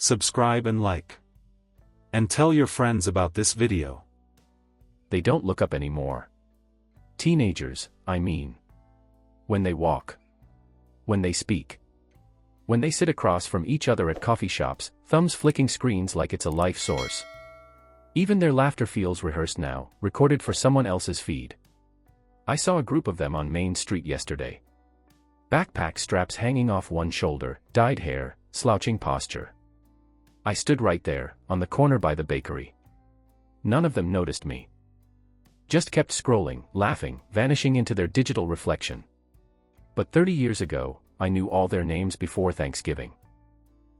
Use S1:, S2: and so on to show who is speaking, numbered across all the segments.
S1: subscribe and like. And tell your friends about this video.
S2: They don't look up anymore. Teenagers, I mean. When they walk. When they speak. When they sit across from each other at coffee shops, thumbs flicking screens like it's a life source. Even their laughter feels rehearsed now, recorded for someone else's feed. I saw a group of them on Main Street yesterday. Backpack straps hanging off one shoulder, dyed hair, slouching posture. I stood right there, on the corner by the bakery. None of them noticed me. Just kept scrolling, laughing, vanishing into their digital reflection. But 30 years ago, I knew all their names before Thanksgiving.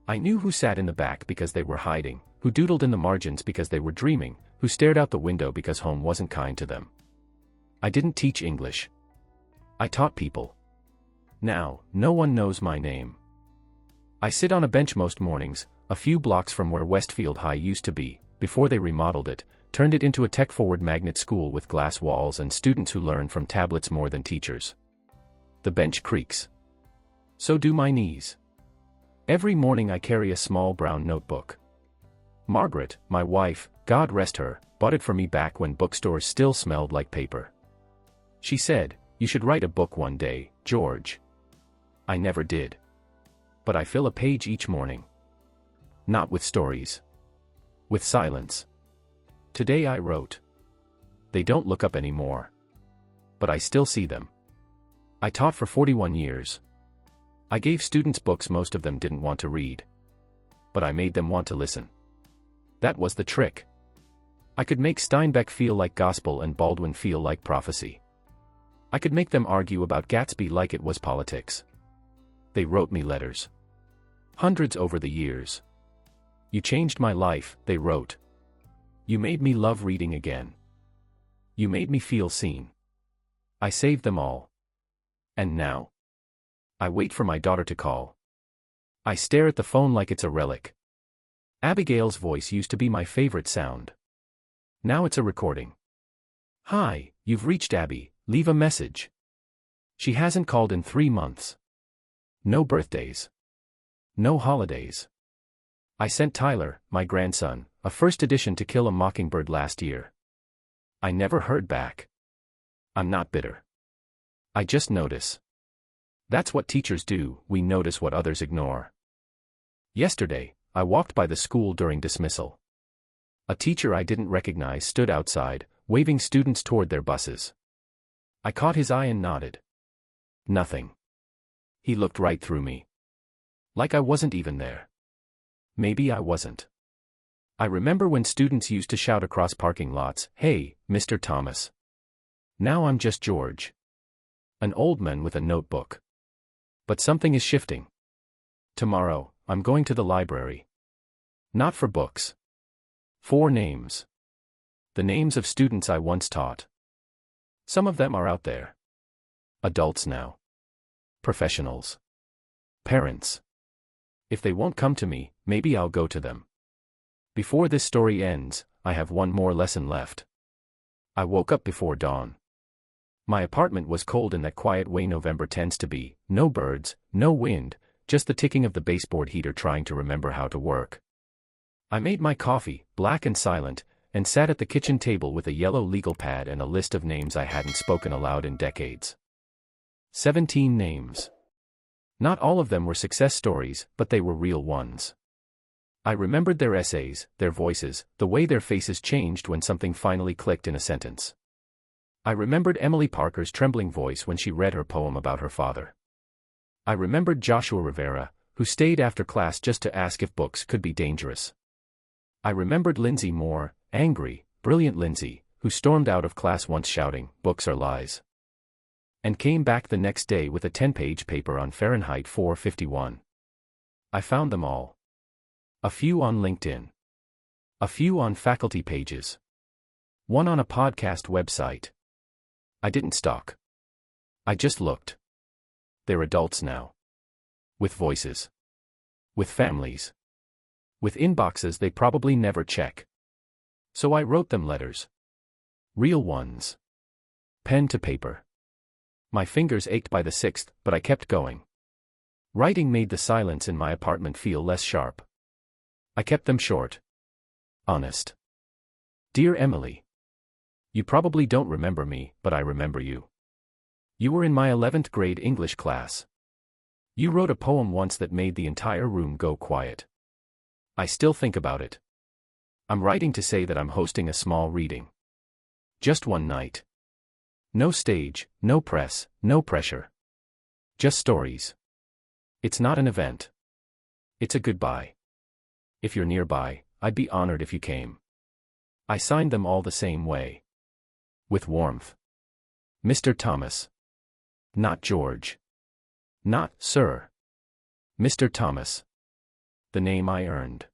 S2: I knew who sat in the back because they were hiding, who doodled in the margins because they were dreaming, who stared out the window because home wasn't kind to them. I didn't teach English. I taught people. Now, no one knows my name. I sit on a bench most mornings, a few blocks from where Westfield High used to be, before they remodeled it, turned it into a tech-forward magnet school with glass walls and students who learn from tablets more than teachers. The bench creaks. So do my knees. Every morning I carry a small brown notebook. Margaret, my wife, God rest her, bought it for me back when bookstores still smelled like paper. She said, "You should write a book one day, George." I never did. But I fill a page each morning. Not with stories. With silence. Today I wrote. They don't look up anymore. But I still see them. I taught for 41 years. I gave students books most of them didn't want to read. But I made them want to listen. That was the trick. I could make Steinbeck feel like gospel and Baldwin feel like prophecy. I could make them argue about Gatsby like it was politics. They wrote me letters. Hundreds over the years. "You changed my life," they wrote. "You made me love reading again. You made me feel seen." I saved them all. And now? I wait for my daughter to call. I stare at the phone like it's a relic. Abigail's voice used to be my favorite sound. Now it's a recording. "Hi, you've reached Abby, leave a message." She hasn't called in 3 months. No birthdays. No holidays. I sent Tyler, my grandson, a first edition To Kill a Mockingbird last year. I never heard back. I'm not bitter. I just notice. That's what teachers do, we notice what others ignore. Yesterday, I walked by the school during dismissal. A teacher I didn't recognize stood outside, waving students toward their buses. I caught his eye and nodded. Nothing. He looked right through me. Like I wasn't even there. Maybe I wasn't. I remember when students used to shout across parking lots, "Hey, Mr. Thomas." Now I'm just George. An old man with a notebook. But something is shifting. Tomorrow, I'm going to the library. Not for books. 4 names. The names of students I once taught. Some of them are out there. Adults now. Professionals. Parents. If they won't come to me, maybe I'll go to them. Before this story ends, I have one more lesson left. I woke up before dawn. My apartment was cold in that quiet way November tends to be, no birds, no wind, just the ticking of the baseboard heater trying to remember how to work. I made my coffee, black and silent, and sat at the kitchen table with a yellow legal pad and a list of names I hadn't spoken aloud in decades. 17 names. Not all of them were success stories, but they were real ones. I remembered their essays, their voices, the way their faces changed when something finally clicked in a sentence. I remembered Emily Parker's trembling voice when she read her poem about her father. I remembered Joshua Rivera, who stayed after class just to ask if books could be dangerous. I remembered Lindsay Moore, angry, brilliant Lindsay, who stormed out of class once shouting, "Books are lies." And came back the next day with a 10-page paper on Fahrenheit 451. I found them all. A few on LinkedIn. A few on faculty pages. One on a podcast website. I didn't stalk. I just looked. They're adults now. With voices. With families. With inboxes they probably never check. So I wrote them letters. Real ones. Pen to paper. My fingers ached by the 6th, but I kept going. Writing made the silence in my apartment feel less sharp. I kept them short. Honest. Dear Emily. You probably don't remember me, but I remember you. You were in my 11th grade English class. You wrote a poem once that made the entire room go quiet. I still think about it. I'm writing to say that I'm hosting a small reading. Just one night. No stage, no press, no pressure. Just stories. It's not an event. It's a goodbye. If you're nearby, I'd be honored if you came. I signed them all the same way. With warmth. Mr. Thomas. Not George. Not Sir. Mr. Thomas. The name I earned.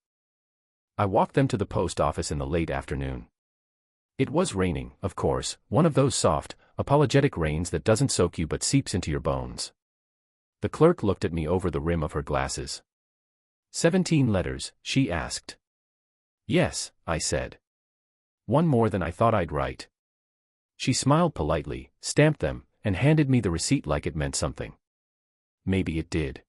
S2: I walked them to the post office in the late afternoon. It was raining, of course, one of those soft, apologetic rains that doesn't soak you but seeps into your bones. The clerk looked at me over the rim of her glasses. 17 letters, she asked. Yes, I said. One more than I thought I'd write. She smiled politely, stamped them, and handed me the receipt like it meant something. Maybe it did.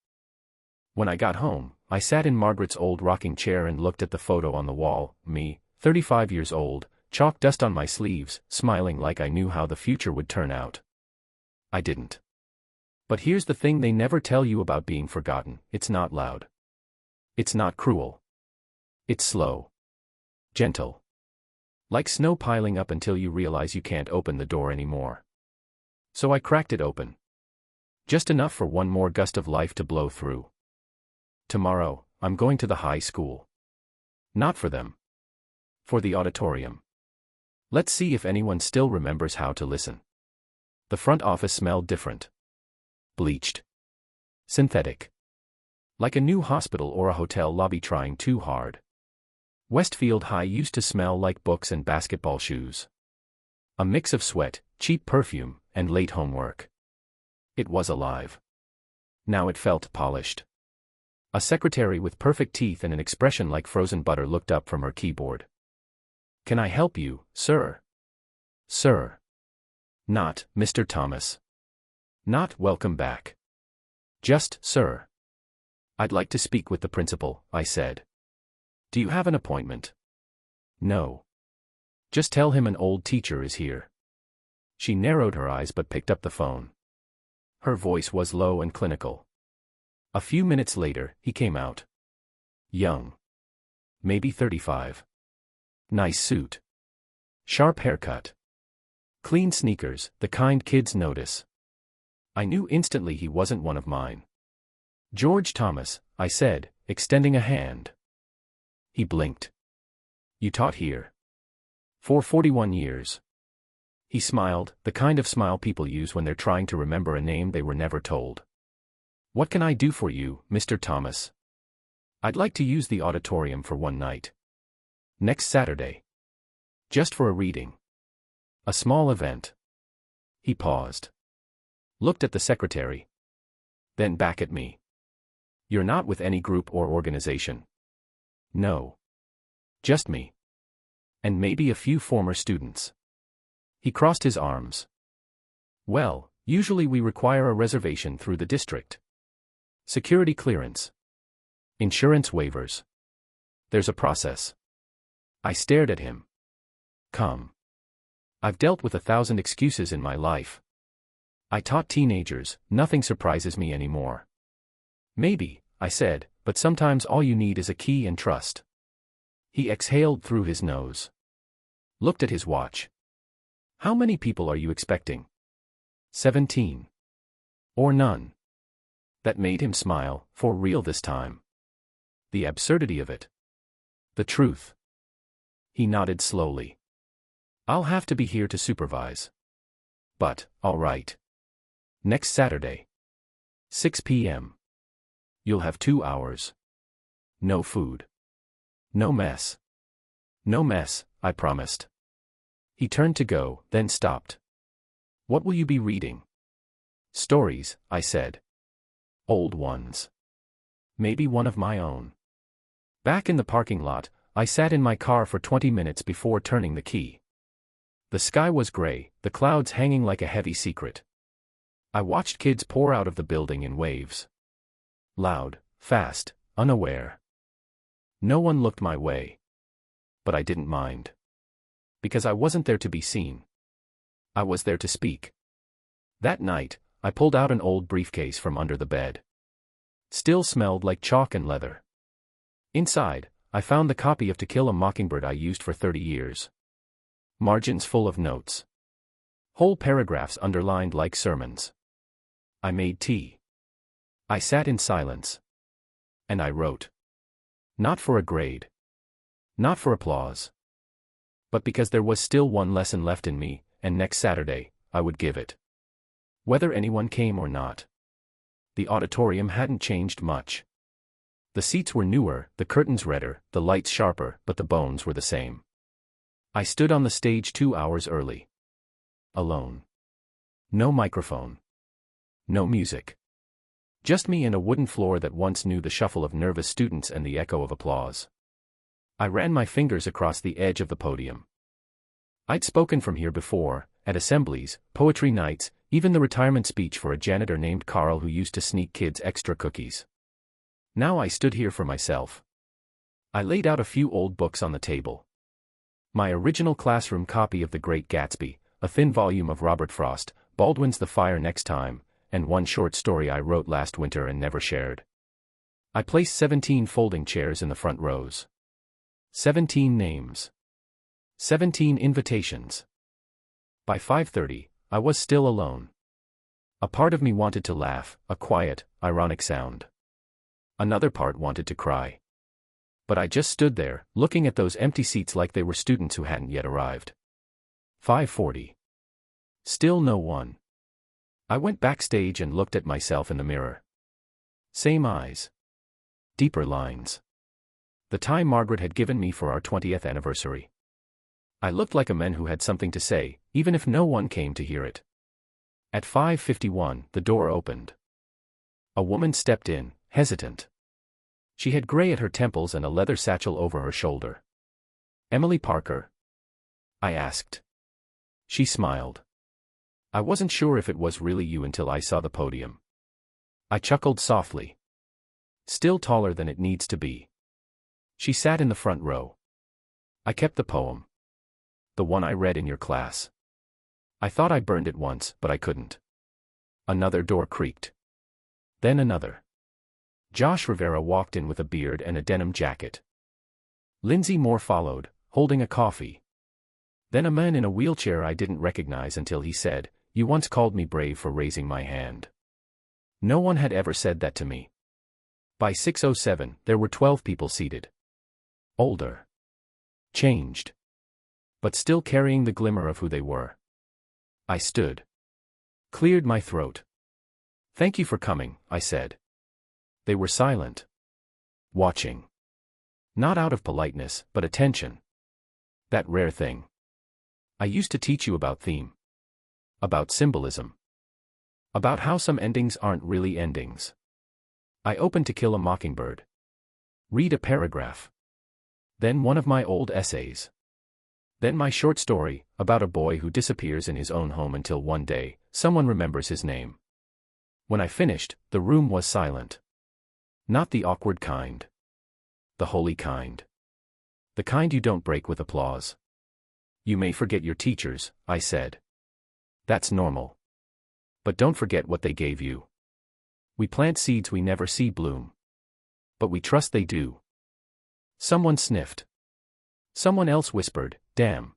S2: When I got home, I sat in Margaret's old rocking chair and looked at the photo on the wall, me, 35 years old, chalk dust on my sleeves, smiling like I knew how the future would turn out. I didn't. But here's the thing they never tell you about being forgotten: it's not loud. It's not cruel. It's slow. Gentle. Like snow piling up until you realize you can't open the door anymore. So I cracked it open. Just enough for one more gust of life to blow through. Tomorrow, I'm going to the high school. Not for them. For the auditorium. Let's see if anyone still remembers how to listen. The front office smelled different. Bleached. Synthetic. Like a new hospital or a hotel lobby trying too hard. Westfield High used to smell like books and basketball shoes. A mix of sweat, cheap perfume, and late homework. It was alive. Now it felt polished. A secretary with perfect teeth and an expression like frozen butter looked up from her keyboard. Can I help you, sir? Sir. Not, Mr. Thomas. Not, welcome back. Just, sir. I'd like to speak with the principal, I said. Do you have an appointment? No. Just tell him an old teacher is here. She narrowed her eyes but picked up the phone. Her voice was low and clinical. A few minutes later, he came out. Young. Maybe 35. Nice suit. Sharp haircut. Clean sneakers, the kind kids notice. I knew instantly he wasn't one of mine. George Thomas, I said, extending a hand. He blinked. You taught here. For 41 years. He smiled, the kind of smile people use when they're trying to remember a name they were never told. What can I do for you, Mr. Thomas? I'd like to use the auditorium for one night. Next Saturday. Just for a reading. A small event. He paused. Looked at the secretary. Then back at me. You're not with any group or organization. No. Just me. And maybe a few former students. He crossed his arms. Well, usually we require a reservation through the district. Security clearance. Insurance waivers. There's a process. I stared at him. Come. I've dealt with 1,000 excuses in my life. I taught teenagers, nothing surprises me anymore. Maybe, I said, but sometimes all you need is a key and trust. He exhaled through his nose. Looked at his watch. How many people are you expecting? 17. Or none. That made him smile, for real this time. The absurdity of it. The truth. He nodded slowly. I'll have to be here to supervise. But, all right. Next Saturday. 6 p.m. You'll have 2 hours. No food. No mess. No mess, I promised. He turned to go, then stopped. What will you be reading? Stories, I said. Old ones. Maybe one of my own. Back in the parking lot, I sat in my car for 20 minutes before turning the key. The sky was gray, the clouds hanging like a heavy secret. I watched kids pour out of the building in waves. Loud, fast, unaware. No one looked my way. But I didn't mind. Because I wasn't there to be seen. I was there to speak. That night, I pulled out an old briefcase from under the bed. Still smelled like chalk and leather. Inside, I found the copy of To Kill a Mockingbird I used for 30 years. Margins full of notes. Whole paragraphs underlined like sermons. I made tea. I sat in silence. And I wrote. Not for a grade. Not for applause. But because there was still one lesson left in me, and next Saturday, I would give it. Whether anyone came or not. The auditorium hadn't changed much. The seats were newer, the curtains redder, the lights sharper, but the bones were the same. I stood on the stage 2 hours early. Alone. No microphone. No music. Just me and a wooden floor that once knew the shuffle of nervous students and the echo of applause. I ran my fingers across the edge of the podium. I'd spoken from here before, at assemblies, poetry nights, even the retirement speech for a janitor named Carl who used to sneak kids extra cookies. Now I stood here for myself. I laid out a few old books on the table. My original classroom copy of The Great Gatsby, a thin volume of Robert Frost, Baldwin's The Fire Next Time, and one short story I wrote last winter and never shared. I placed 17 folding chairs in the front rows. 17 names. 17 invitations. By 5:30, I was still alone. A part of me wanted to laugh, a quiet, ironic sound. Another part wanted to cry. But I just stood there, looking at those empty seats like they were students who hadn't yet arrived. 5:40. Still no one. I went backstage and looked at myself in the mirror. Same eyes. Deeper lines. The time Margaret had given me for our 20th anniversary. I looked like a man who had something to say, even if no one came to hear it. At 5:51, the door opened. A woman stepped in, hesitant. She had gray at her temples and a leather satchel over her shoulder. "Emily Parker?" I asked. She smiled. "I wasn't sure if it was really you until I saw the podium." I chuckled softly. "Still taller than it needs to be." She sat in the front row. "I kept the poem. The one I read in your class. I thought I burned it once, but I couldn't." Another door creaked. Then another. Josh Rivera walked in with a beard and a denim jacket. Lindsay Moore followed, holding a coffee. Then a man in a wheelchair I didn't recognize until he said, "You once called me brave for raising my hand." No one had ever said that to me. By 6:07, there were 12 people seated. Older. Changed. But still carrying the glimmer of who they were. I stood. Cleared my throat. "Thank you for coming," I said. They were silent. Watching. Not out of politeness, but attention. That rare thing. I used to teach you about theme. About symbolism. About how some endings aren't really endings. I opened To Kill a Mockingbird. Read a paragraph. Then one of my old essays. Then my short story, about a boy who disappears in his own home until one day, someone remembers his name. When I finished, the room was silent. Not the awkward kind. The holy kind. The kind you don't break with applause. "You may forget your teachers," I said. "That's normal. But don't forget what they gave you. We plant seeds we never see bloom. But we trust they do." Someone sniffed. Someone else whispered, "Damn."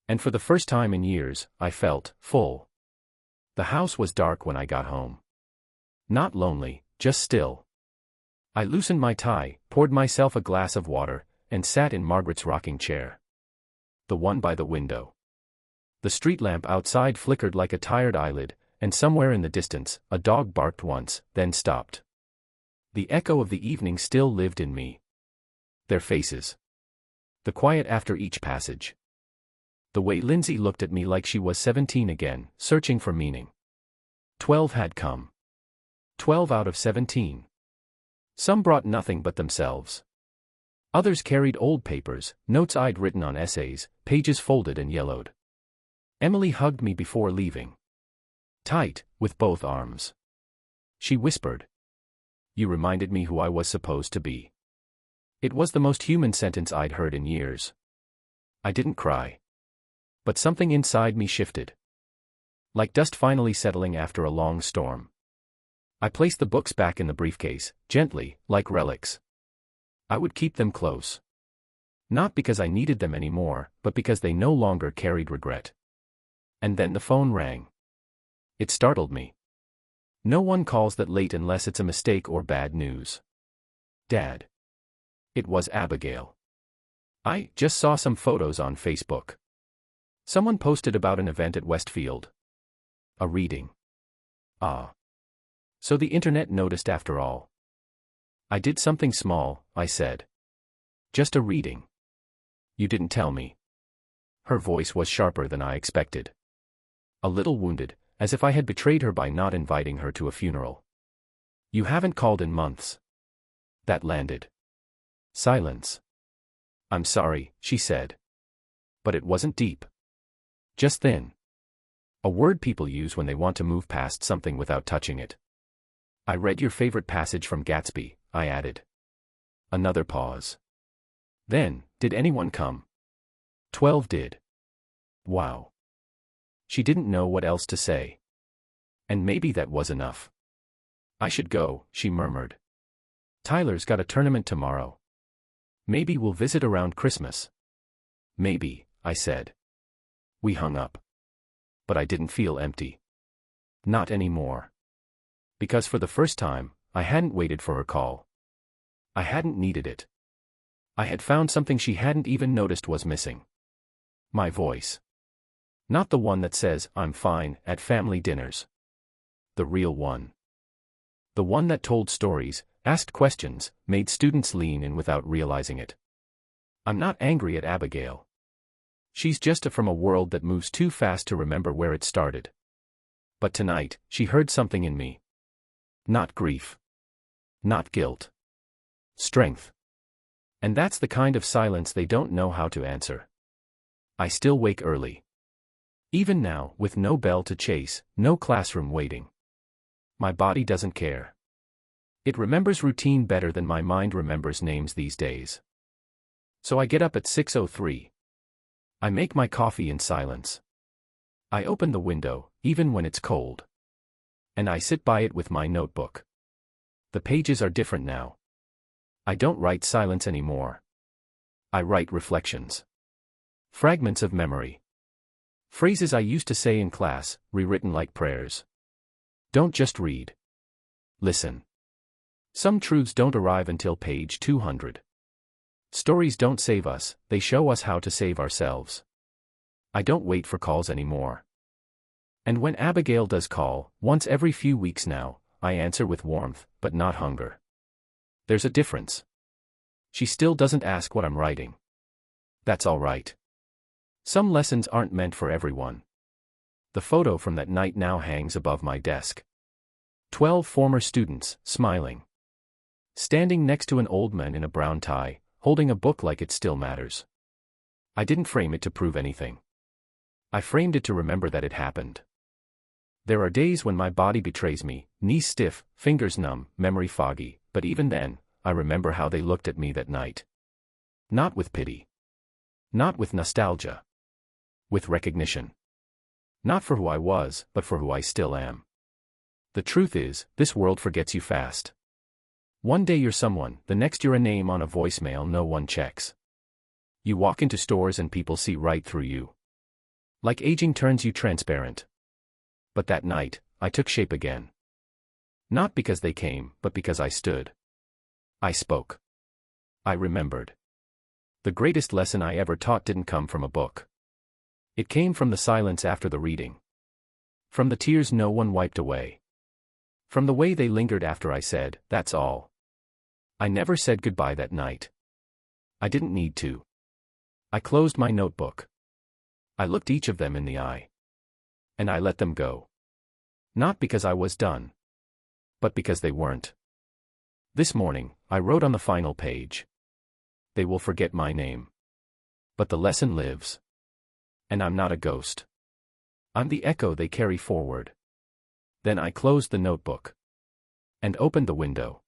S2: And for the first time in years, I felt full. The house was dark when I got home. Not lonely, just still. I loosened my tie, poured myself a glass of water, and sat in Margaret's rocking chair. The one by the window. The street lamp outside flickered like a tired eyelid, and somewhere in the distance, a dog barked once, then stopped. The echo of the evening still lived in me. Their faces. The quiet after each passage. The way Lindsay looked at me like she was 17 again, searching for meaning. 12 had come. 12 out of 17. Some brought nothing but themselves. Others carried old papers, notes I'd written on essays, pages folded and yellowed. Emily hugged me before leaving. Tight, with both arms. She whispered. "You reminded me who I was supposed to be." It was the most human sentence I'd heard in years. I didn't cry. But something inside me shifted. Like dust finally settling after a long storm. I placed the books back in the briefcase, gently, like relics. I would keep them close. Not because I needed them anymore, but because they no longer carried regret. And then the phone rang. It startled me. No one calls that late unless it's a mistake or bad news. Dad. It was Abigail. I just saw some photos on Facebook. Someone posted about an event at Westfield. A reading. Ah. So the internet noticed after all. I did something small, I said. Just a reading. You didn't tell me. Her voice was sharper than I expected. A little wounded, as if I had betrayed her by not inviting her to a funeral. You haven't called in months. That landed. Silence. I'm sorry, she said. But it wasn't deep. Just thin. A word people use when they want to move past something without touching it. I read your favorite passage from Gatsby, I added. Another pause. Then, did anyone come? 12 did. Wow. She didn't know what else to say. And maybe that was enough. I should go, she murmured. Tyler's got a tournament tomorrow. Maybe we'll visit around Christmas. Maybe, I said. We hung up. But I didn't feel empty. Not anymore. Because for the first time, I hadn't waited for her call. I hadn't needed it. I had found something she hadn't even noticed was missing. My voice. Not the one that says, I'm fine, at family dinners. The real one. The one that told stories, asked questions, made students lean in without realizing it. I'm not angry at Abigail. She's just from a world that moves too fast to remember where it started. But tonight, she heard something in me. Not grief. Not guilt. Strength. And that's the kind of silence they don't know how to answer. I still wake early. Even now, with no bell to chase, no classroom waiting. My body doesn't care. It remembers routine better than my mind remembers names these days. So I get up at 6:03. I make my coffee in silence. I open the window, even when it's cold. And I sit by it with my notebook. The pages are different now. I don't write silence anymore. I write reflections. Fragments of memory. Phrases I used to say in class, rewritten like prayers. Don't just read. Listen. Some truths don't arrive until page 200. Stories don't save us, they show us how to save ourselves. I don't wait for calls anymore. And when Abigail does call, once every few weeks now, I answer with warmth, but not hunger. There's a difference. She still doesn't ask what I'm writing. That's all right. Some lessons aren't meant for everyone. The photo from that night now hangs above my desk. 12 former students, smiling. Standing next to an old man in a brown tie, holding a book like it still matters. I didn't frame it to prove anything. I framed it to remember that it happened. There are days when my body betrays me, knees stiff, fingers numb, memory foggy, but even then, I remember how they looked at me that night. Not with pity. Not with nostalgia. With recognition. Not for who I was, but for who I still am. The truth is, this world forgets you fast. One day you're someone, the next you're a name on a voicemail no one checks. You walk into stores and people see right through you. Like aging turns you transparent. But that night, I took shape again. Not because they came, but because I stood. I spoke. I remembered. The greatest lesson I ever taught didn't come from a book. It came from the silence after the reading. From the tears no one wiped away. From the way they lingered after I said, that's all. I never said goodbye that night. I didn't need to. I closed my notebook. I looked each of them in the eye. And I let them go. Not because I was done. But because they weren't. This morning, I wrote on the final page. They will forget my name. But the lesson lives. And I'm not a ghost. I'm the echo they carry forward. Then I closed the notebook. And opened the window.